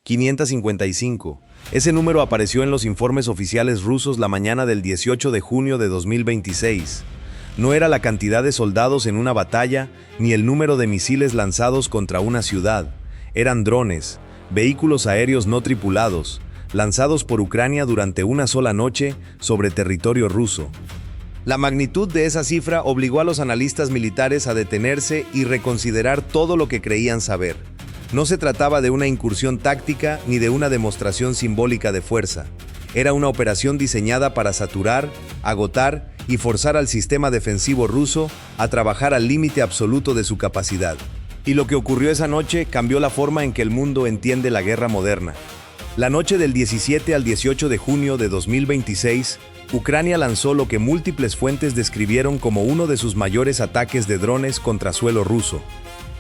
555. Ese número apareció en los informes oficiales rusos la mañana del 18 de junio de 2026. No era la cantidad de soldados en una batalla, ni el número de misiles lanzados contra una ciudad. Eran drones, vehículos aéreos no tripulados, lanzados por Ucrania durante una sola noche sobre territorio ruso. La magnitud de esa cifra obligó a los analistas militares a detenerse y reconsiderar todo lo que creían saber. No se trataba de una incursión táctica ni de una demostración simbólica de fuerza. Era una operación diseñada para saturar, agotar y forzar al sistema defensivo ruso a trabajar al límite absoluto de su capacidad. Y lo que ocurrió esa noche cambió la forma en que el mundo entiende la guerra moderna. La noche del 17 al 18 de junio de 2026, Ucrania lanzó lo que múltiples fuentes describieron como uno de sus mayores ataques de drones contra suelo ruso.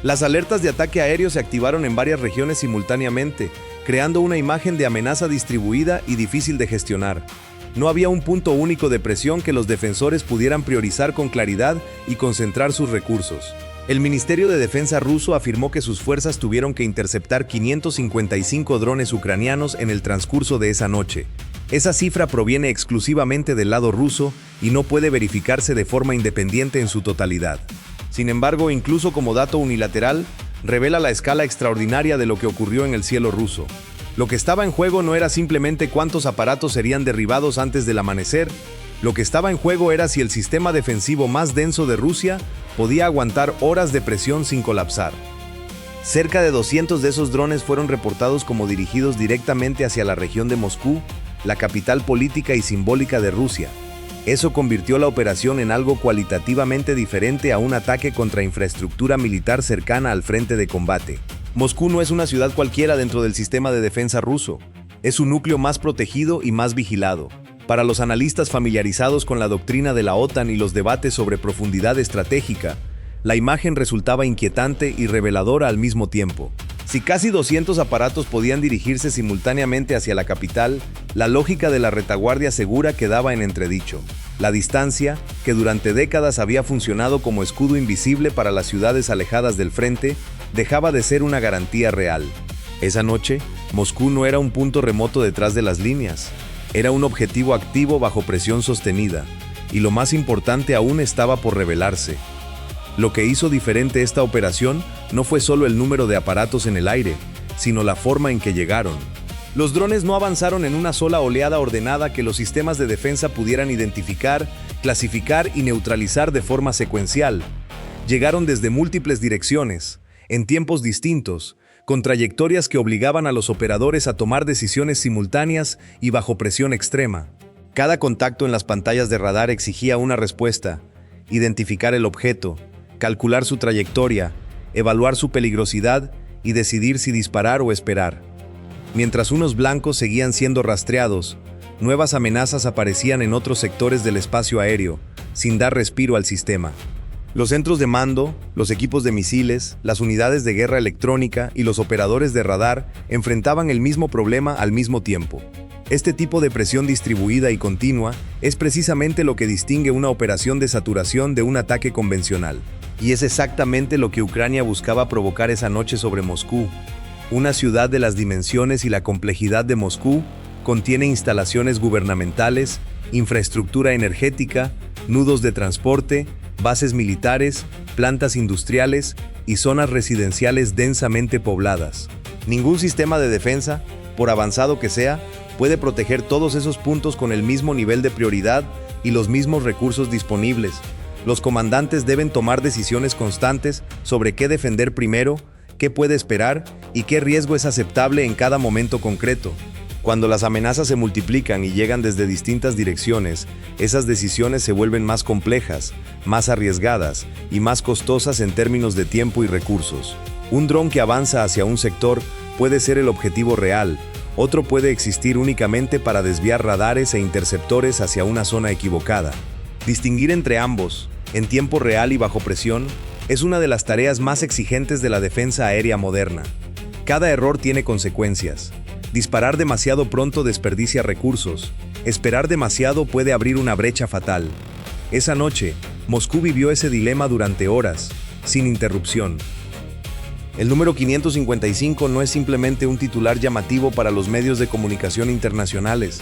Las alertas de ataque aéreo se activaron en varias regiones simultáneamente, creando una imagen de amenaza distribuida y difícil de gestionar. No había un punto único de presión que los defensores pudieran priorizar con claridad y concentrar sus recursos. El Ministerio de Defensa ruso afirmó que sus fuerzas tuvieron que interceptar 555 drones ucranianos en el transcurso de esa noche. Esa cifra proviene exclusivamente del lado ruso y no puede verificarse de forma independiente en su totalidad. Sin embargo, incluso como dato unilateral, revela la escala extraordinaria de lo que ocurrió en el cielo ruso. Lo que estaba en juego no era simplemente cuántos aparatos serían derribados antes del amanecer. Lo que estaba en juego era si el sistema defensivo más denso de Rusia podía aguantar horas de presión sin colapsar. Cerca de 200 de esos drones fueron reportados como dirigidos directamente hacia la región de Moscú, la capital política y simbólica de Rusia. Eso convirtió la operación en algo cualitativamente diferente a un ataque contra infraestructura militar cercana al frente de combate. Moscú no es una ciudad cualquiera dentro del sistema de defensa ruso. Es un núcleo más protegido y más vigilado. Para los analistas familiarizados con la doctrina de la OTAN y los debates sobre profundidad estratégica, la imagen resultaba inquietante y reveladora al mismo tiempo. Si casi 200 aparatos podían dirigirse simultáneamente hacia la capital, la lógica de la retaguardia segura quedaba en entredicho. La distancia, que durante décadas había funcionado como escudo invisible para las ciudades alejadas del frente, dejaba de ser una garantía real. Esa noche, Moscú no era un punto remoto detrás de las líneas. Era un objetivo activo bajo presión sostenida, y lo más importante aún estaba por revelarse. Lo que hizo diferente esta operación no fue solo el número de aparatos en el aire, sino la forma en que llegaron. Los drones no avanzaron en una sola oleada ordenada que los sistemas de defensa pudieran identificar, clasificar y neutralizar de forma secuencial. Llegaron desde múltiples direcciones, en tiempos distintos, con trayectorias que obligaban a los operadores a tomar decisiones simultáneas y bajo presión extrema. Cada contacto en las pantallas de radar exigía una respuesta: identificar el objeto, calcular su trayectoria, evaluar su peligrosidad y decidir si disparar o esperar. Mientras unos blancos seguían siendo rastreados, nuevas amenazas aparecían en otros sectores del espacio aéreo, sin dar respiro al sistema. Los centros de mando, los equipos de misiles, las unidades de guerra electrónica y los operadores de radar enfrentaban el mismo problema al mismo tiempo. Este tipo de presión distribuida y continua es precisamente lo que distingue una operación de saturación de un ataque convencional. Y es exactamente lo que Ucrania buscaba provocar esa noche sobre Moscú. Una ciudad de las dimensiones y la complejidad de Moscú contiene instalaciones gubernamentales, infraestructura energética, nudos de transporte, bases militares, plantas industriales y zonas residenciales densamente pobladas. Ningún sistema de defensa, por avanzado que sea, puede proteger todos esos puntos con el mismo nivel de prioridad y los mismos recursos disponibles. Los comandantes deben tomar decisiones constantes sobre qué defender primero, qué puede esperar y qué riesgo es aceptable en cada momento concreto. Cuando las amenazas se multiplican y llegan desde distintas direcciones, esas decisiones se vuelven más complejas, más arriesgadas y más costosas en términos de tiempo y recursos. Un dron que avanza hacia un sector puede ser el objetivo real, otro puede existir únicamente para desviar radares e interceptores hacia una zona equivocada. Distinguir entre ambos, en tiempo real y bajo presión, es una de las tareas más exigentes de la defensa aérea moderna. Cada error tiene consecuencias. Disparar demasiado pronto desperdicia recursos. Esperar demasiado puede abrir una brecha fatal. Esa noche, Moscú vivió ese dilema durante horas, sin interrupción. El número 555 no es simplemente un titular llamativo para los medios de comunicación internacionales.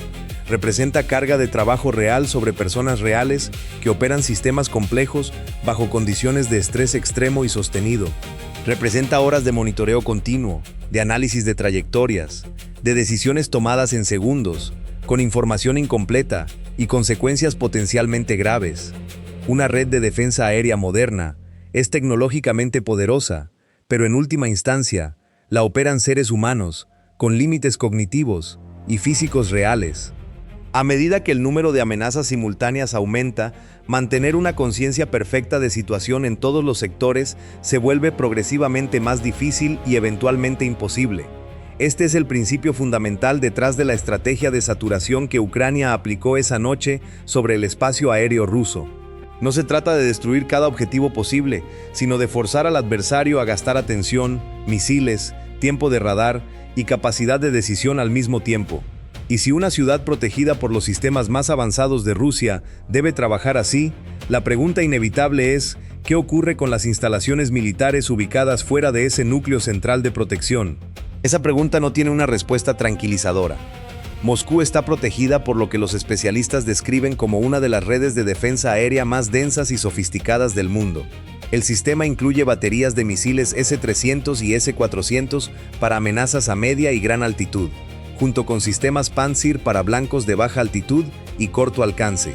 Representa carga de trabajo real sobre personas reales que operan sistemas complejos bajo condiciones de estrés extremo y sostenido. Representa horas de monitoreo continuo, de análisis de trayectorias, de decisiones tomadas en segundos, con información incompleta y consecuencias potencialmente graves. Una red de defensa aérea moderna es tecnológicamente poderosa, pero en última instancia, la operan seres humanos, con límites cognitivos y físicos reales. A medida que el número de amenazas simultáneas aumenta, mantener una conciencia perfecta de situación en todos los sectores se vuelve progresivamente más difícil y eventualmente imposible. Este es el principio fundamental detrás de la estrategia de saturación que Ucrania aplicó esa noche sobre el espacio aéreo ruso. No se trata de destruir cada objetivo posible, sino de forzar al adversario a gastar atención, misiles, tiempo de radar y capacidad de decisión al mismo tiempo. Y si una ciudad protegida por los sistemas más avanzados de Rusia debe trabajar así, la pregunta inevitable es, ¿qué ocurre con las instalaciones militares ubicadas fuera de ese núcleo central de protección? Esa pregunta no tiene una respuesta tranquilizadora. Moscú está protegida por lo que los especialistas describen como una de las redes de defensa aérea más densas y sofisticadas del mundo. El sistema incluye baterías de misiles S-300 y S-400 para amenazas a media y gran altitud, junto con sistemas Pantsir para blancos de baja altitud y corto alcance.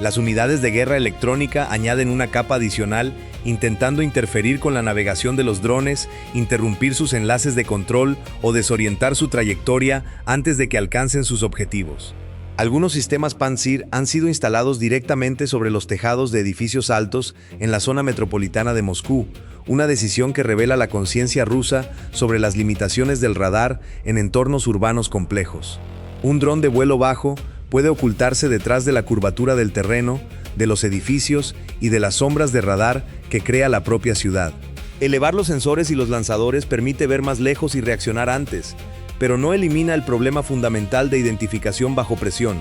Las unidades de guerra electrónica añaden una capa adicional, intentando interferir con la navegación de los drones, interrumpir sus enlaces de control o desorientar su trayectoria antes de que alcancen sus objetivos. Algunos sistemas Pantsir han sido instalados directamente sobre los tejados de edificios altos en la zona metropolitana de Moscú, una decisión que revela la conciencia rusa sobre las limitaciones del radar en entornos urbanos complejos. Un dron de vuelo bajo puede ocultarse detrás de la curvatura del terreno, de los edificios y de las sombras de radar que crea la propia ciudad. Elevar los sensores y los lanzadores permite ver más lejos y reaccionar antes, pero no elimina el problema fundamental de identificación bajo presión.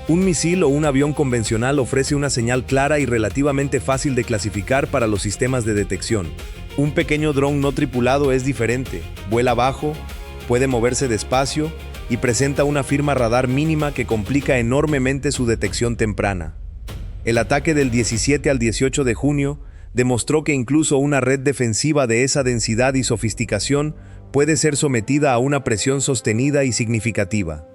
Un misil o un avión convencional ofrece una señal clara y relativamente fácil de clasificar para los sistemas de detección. Un pequeño dron no tripulado es diferente, vuela bajo, puede moverse despacio y presenta una firma radar mínima que complica enormemente su detección temprana. El ataque del 17 al 18 de junio demostró que incluso una red defensiva de esa densidad y sofisticación puede ser sometida a una presión sostenida y significativa.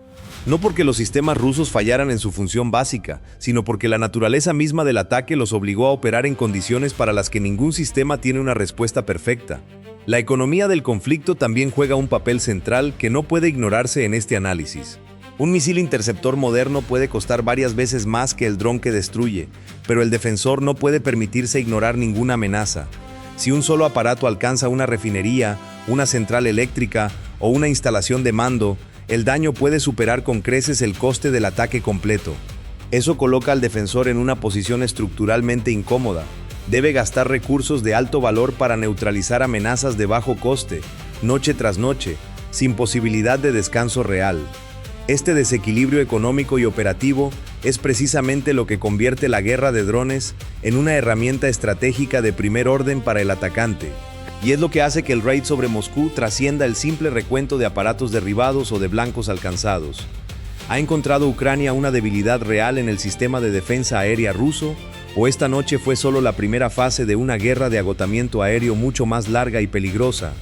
No porque los sistemas rusos fallaran en su función básica, sino porque la naturaleza misma del ataque los obligó a operar en condiciones para las que ningún sistema tiene una respuesta perfecta. La economía del conflicto también juega un papel central que no puede ignorarse en este análisis. Un misil interceptor moderno puede costar varias veces más que el dron que destruye, pero el defensor no puede permitirse ignorar ninguna amenaza. Si un solo aparato alcanza una refinería, una central eléctrica o una instalación de mando, el daño puede superar con creces el coste del ataque completo. Eso coloca al defensor en una posición estructuralmente incómoda. Debe gastar recursos de alto valor para neutralizar amenazas de bajo coste, noche tras noche, sin posibilidad de descanso real. Este desequilibrio económico y operativo es precisamente lo que convierte la guerra de drones en una herramienta estratégica de primer orden para el atacante. Y es lo que hace que el raid sobre Moscú trascienda el simple recuento de aparatos derribados o de blancos alcanzados. ¿Ha encontrado Ucrania una debilidad real en el sistema de defensa aérea ruso? ¿O esta noche fue solo la primera fase de una guerra de agotamiento aéreo mucho más larga y peligrosa?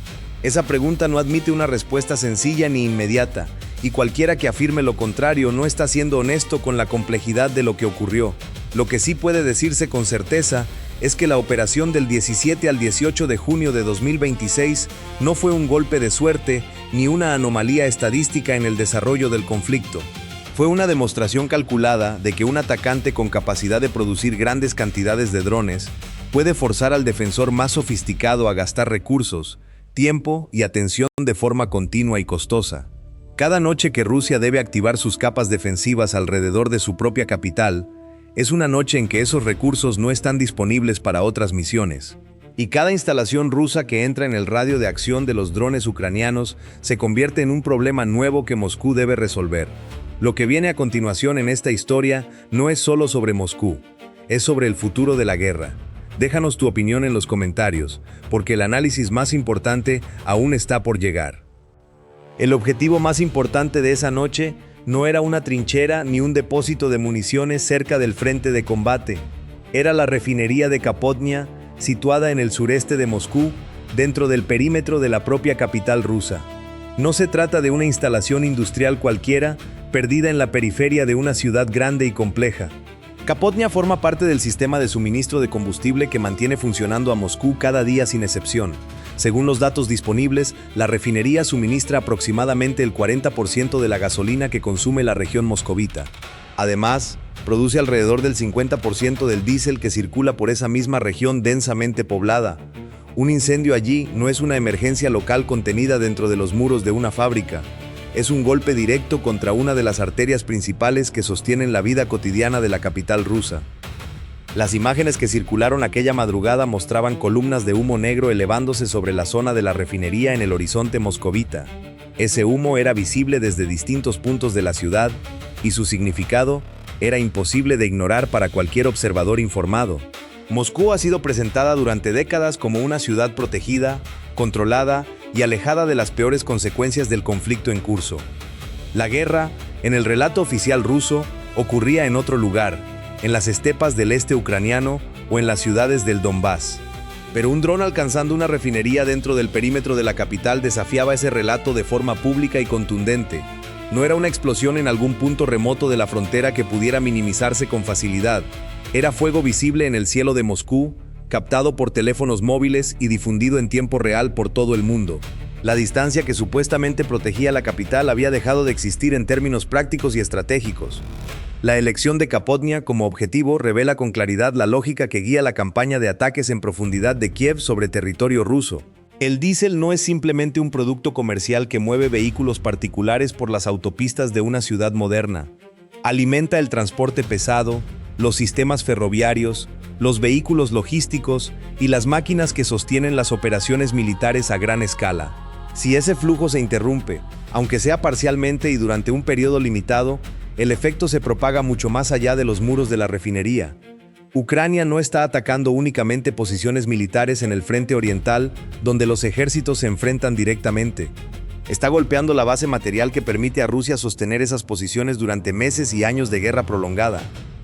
Esa pregunta no admite una respuesta sencilla ni inmediata, y cualquiera que afirme lo contrario no está siendo honesto con la complejidad de lo que ocurrió. Lo que sí puede decirse con certeza es que la operación del 17 al 18 de junio de 2026 no fue un golpe de suerte ni una anomalía estadística en el desarrollo del conflicto. Fue una demostración calculada de que un atacante con capacidad de producir grandes cantidades de drones puede forzar al defensor más sofisticado a gastar recursos, tiempo y atención de forma continua y costosa. Cada noche que Rusia debe activar sus capas defensivas alrededor de su propia capital, es una noche en que esos recursos no están disponibles para otras misiones. Y cada instalación rusa que entra en el radio de acción de los drones ucranianos se convierte en un problema nuevo que Moscú debe resolver. Lo que viene a continuación en esta historia no es solo sobre Moscú, es sobre el futuro de la guerra. Déjanos tu opinión en los comentarios, porque el análisis más importante aún está por llegar. El objetivo más importante de esa noche no era una trinchera ni un depósito de municiones cerca del frente de combate. Era la refinería de Kapotnia, situada en el sureste de Moscú, dentro del perímetro de la propia capital rusa. No se trata de una instalación industrial cualquiera, perdida en la periferia de una ciudad grande y compleja. Kapotnia forma parte del sistema de suministro de combustible que mantiene funcionando a Moscú cada día sin excepción. Según los datos disponibles, la refinería suministra aproximadamente el 40% de la gasolina que consume la región moscovita. Además, produce alrededor del 50% del diésel que circula por esa misma región densamente poblada. Un incendio allí no es una emergencia local contenida dentro de los muros de una fábrica. Es un golpe directo contra una de las arterias principales que sostienen la vida cotidiana de la capital rusa. Las imágenes que circularon aquella madrugada mostraban columnas de humo negro elevándose sobre la zona de la refinería en el horizonte moscovita. Ese humo era visible desde distintos puntos de la ciudad y su significado era imposible de ignorar para cualquier observador informado. Moscú ha sido presentada durante décadas como una ciudad protegida, controlada y alejada de las peores consecuencias del conflicto en curso. La guerra, en el relato oficial ruso, ocurría en otro lugar, en las estepas del este ucraniano o en las ciudades del Donbass. Pero un dron alcanzando una refinería dentro del perímetro de la capital desafiaba ese relato de forma pública y contundente. No era una explosión en algún punto remoto de la frontera que pudiera minimizarse con facilidad. Era fuego visible en el cielo de Moscú, captado por teléfonos móviles y difundido en tiempo real por todo el mundo. La distancia que supuestamente protegía la capital había dejado de existir en términos prácticos y estratégicos. La elección de Kapotnia como objetivo revela con claridad la lógica que guía la campaña de ataques en profundidad de Kiev sobre territorio ruso. El diésel no es simplemente un producto comercial que mueve vehículos particulares por las autopistas de una ciudad moderna. Alimenta el transporte pesado, los sistemas ferroviarios, los vehículos logísticos y las máquinas que sostienen las operaciones militares a gran escala. Si ese flujo se interrumpe, aunque sea parcialmente y durante un periodo limitado, el efecto se propaga mucho más allá de los muros de la refinería. Ucrania no está atacando únicamente posiciones militares en el frente oriental, donde los ejércitos se enfrentan directamente. Está golpeando la base material que permite a Rusia sostener esas posiciones durante meses y años de guerra prolongada.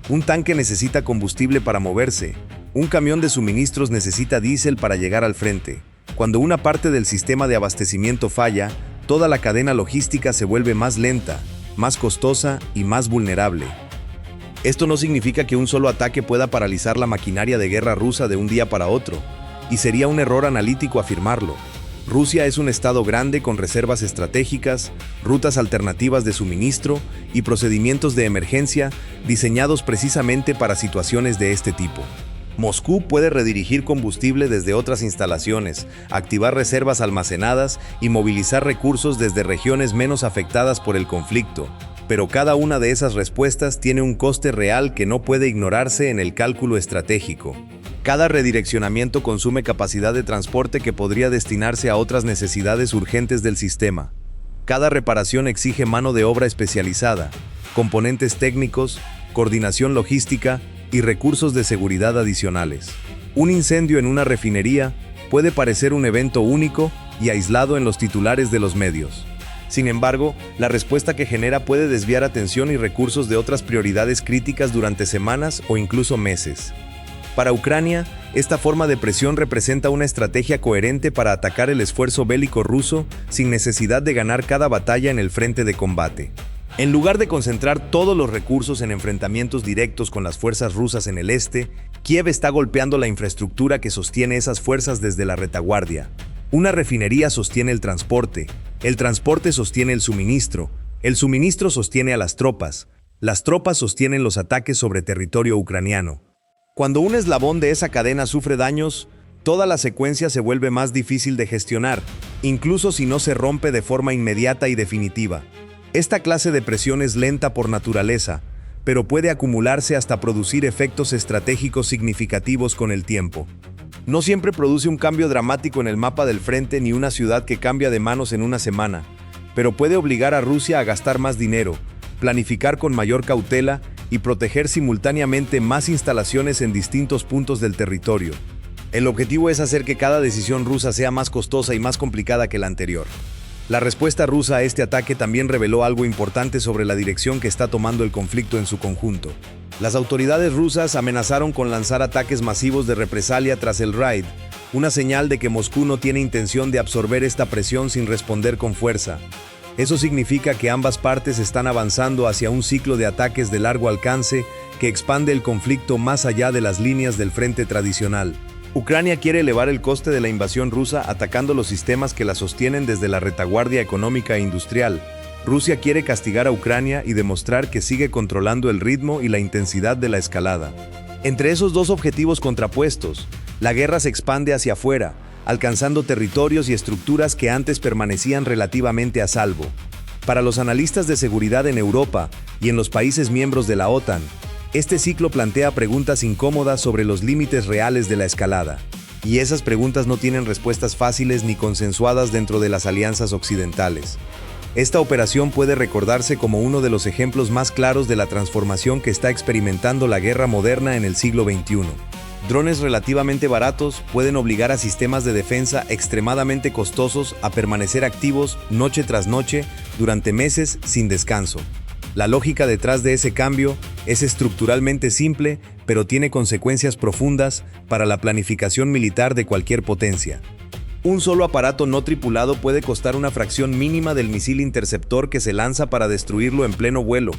Un tanque necesita combustible para moverse. Un camión de suministros necesita diésel para llegar al frente. Cuando una parte del sistema de abastecimiento falla, toda la cadena logística se vuelve más lenta, más costosa y más vulnerable. Esto no significa que un solo ataque pueda paralizar la maquinaria de guerra rusa de un día para otro, y sería un error analítico afirmarlo. Rusia es un estado grande con reservas estratégicas, rutas alternativas de suministro y procedimientos de emergencia diseñados precisamente para situaciones de este tipo. Moscú puede redirigir combustible desde otras instalaciones, activar reservas almacenadas y movilizar recursos desde regiones menos afectadas por el conflicto, pero cada una de esas respuestas tiene un coste real que no puede ignorarse en el cálculo estratégico. Cada redireccionamiento consume capacidad de transporte que podría destinarse a otras necesidades urgentes del sistema. Cada reparación exige mano de obra especializada, componentes técnicos, coordinación logística y recursos de seguridad adicionales. Un incendio en una refinería puede parecer un evento único y aislado en los titulares de los medios. Sin embargo, la respuesta que genera puede desviar atención y recursos de otras prioridades críticas durante semanas o incluso meses. Para Ucrania, esta forma de presión representa una estrategia coherente para atacar el esfuerzo bélico ruso sin necesidad de ganar cada batalla en el frente de combate. En lugar de concentrar todos los recursos en enfrentamientos directos con las fuerzas rusas en el este, Kiev está golpeando la infraestructura que sostiene esas fuerzas desde la retaguardia. Una refinería sostiene el transporte sostiene el suministro sostiene a las tropas sostienen los ataques sobre territorio ucraniano. Cuando un eslabón de esa cadena sufre daños, toda la secuencia se vuelve más difícil de gestionar, incluso si no se rompe de forma inmediata y definitiva. Esta clase de presión es lenta por naturaleza, pero puede acumularse hasta producir efectos estratégicos significativos con el tiempo. No siempre produce un cambio dramático en el mapa del frente ni una ciudad que cambia de manos en una semana, pero puede obligar a Rusia a gastar más dinero, planificar con mayor cautela y proteger simultáneamente más instalaciones en distintos puntos del territorio. El objetivo es hacer que cada decisión rusa sea más costosa y más complicada que la anterior. La respuesta rusa a este ataque también reveló algo importante sobre la dirección que está tomando el conflicto en su conjunto. Las autoridades rusas amenazaron con lanzar ataques masivos de represalia tras el raid, una señal de que Moscú no tiene intención de absorber esta presión sin responder con fuerza. Eso significa que ambas partes están avanzando hacia un ciclo de ataques de largo alcance que expande el conflicto más allá de las líneas del frente tradicional. Ucrania quiere elevar el coste de la invasión rusa atacando los sistemas que la sostienen desde la retaguardia económica e industrial. Rusia quiere castigar a Ucrania y demostrar que sigue controlando el ritmo y la intensidad de la escalada. Entre esos dos objetivos contrapuestos, la guerra se expande hacia afuera, alcanzando territorios y estructuras que antes permanecían relativamente a salvo. Para los analistas de seguridad en Europa y en los países miembros de la OTAN, este ciclo plantea preguntas incómodas sobre los límites reales de la escalada. Y esas preguntas no tienen respuestas fáciles ni consensuadas dentro de las alianzas occidentales. Esta operación puede recordarse como uno de los ejemplos más claros de la transformación que está experimentando la guerra moderna en el siglo XXI. Drones relativamente baratos pueden obligar a sistemas de defensa extremadamente costosos a permanecer activos noche tras noche durante meses sin descanso. La lógica detrás de ese cambio es estructuralmente simple, pero tiene consecuencias profundas para la planificación militar de cualquier potencia. Un solo aparato no tripulado puede costar una fracción mínima del misil interceptor que se lanza para destruirlo en pleno vuelo.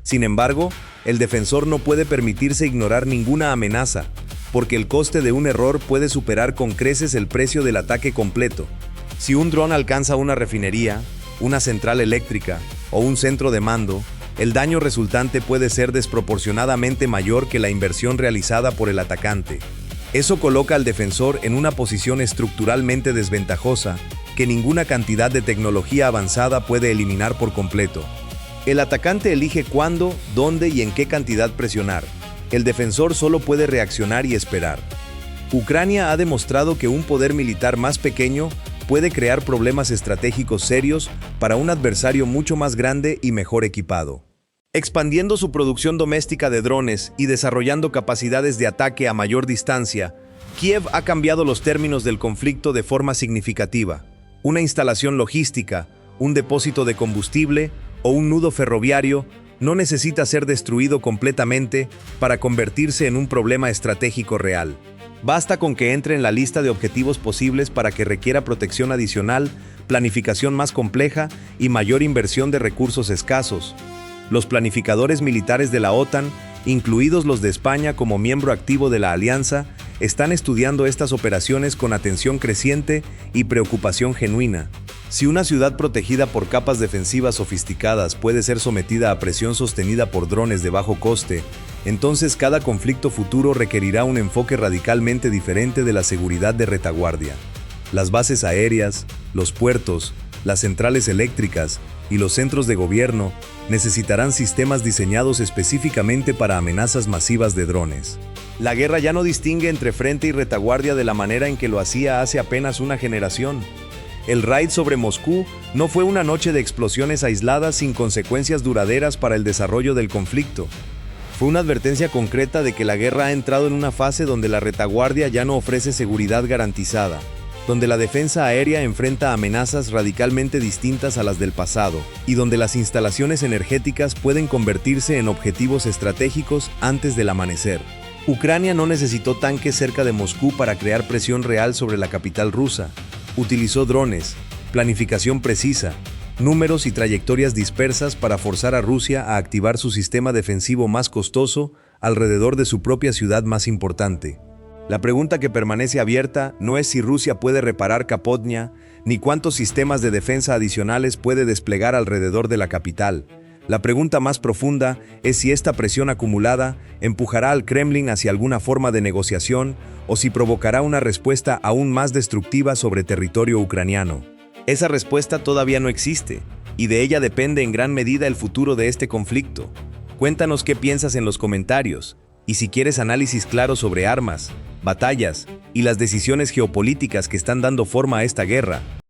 Sin embargo, el defensor no puede permitirse ignorar ninguna amenaza, porque el coste de un error puede superar con creces el precio del ataque completo. Si un dron alcanza una refinería, una central eléctrica o un centro de mando, el daño resultante puede ser desproporcionadamente mayor que la inversión realizada por el atacante. Eso coloca al defensor en una posición estructuralmente desventajosa que ninguna cantidad de tecnología avanzada puede eliminar por completo. El atacante elige cuándo, dónde y en qué cantidad presionar. El defensor solo puede reaccionar y esperar. Ucrania ha demostrado que un poder militar más pequeño puede crear problemas estratégicos serios para un adversario mucho más grande y mejor equipado. Expandiendo su producción doméstica de drones y desarrollando capacidades de ataque a mayor distancia, Kiev ha cambiado los términos del conflicto de forma significativa. Una instalación logística, un depósito de combustible o un nudo ferroviario no necesita ser destruido completamente para convertirse en un problema estratégico real. Basta con que entre en la lista de objetivos posibles para que requiera protección adicional, planificación más compleja y mayor inversión de recursos escasos. Los planificadores militares de la OTAN, incluidos los de España como miembro activo de la alianza, están estudiando estas operaciones con atención creciente y preocupación genuina. Si una ciudad protegida por capas defensivas sofisticadas puede ser sometida a presión sostenida por drones de bajo coste, entonces cada conflicto futuro requerirá un enfoque radicalmente diferente de la seguridad de retaguardia. Las bases aéreas, los puertos, las centrales eléctricas y los centros de gobierno necesitarán sistemas diseñados específicamente para amenazas masivas de drones. La guerra ya no distingue entre frente y retaguardia de la manera en que lo hacía hace apenas una generación. El raid sobre Moscú no fue una noche de explosiones aisladas sin consecuencias duraderas para el desarrollo del conflicto. Fue una advertencia concreta de que la guerra ha entrado en una fase donde la retaguardia ya no ofrece seguridad garantizada, donde la defensa aérea enfrenta amenazas radicalmente distintas a las del pasado, y donde las instalaciones energéticas pueden convertirse en objetivos estratégicos antes del amanecer. Ucrania no necesitó tanques cerca de Moscú para crear presión real sobre la capital rusa. Utilizó drones, planificación precisa, números y trayectorias dispersas para forzar a Rusia a activar su sistema defensivo más costoso alrededor de su propia ciudad más importante. La pregunta que permanece abierta no es si Rusia puede reparar Kapotnia, ni cuántos sistemas de defensa adicionales puede desplegar alrededor de la capital. La pregunta más profunda es si esta presión acumulada empujará al Kremlin hacia alguna forma de negociación o si provocará una respuesta aún más destructiva sobre territorio ucraniano. Esa respuesta todavía no existe, y de ella depende en gran medida el futuro de este conflicto. Cuéntanos qué piensas en los comentarios, y si quieres análisis claro sobre armas, batallas y las decisiones geopolíticas que están dando forma a esta guerra,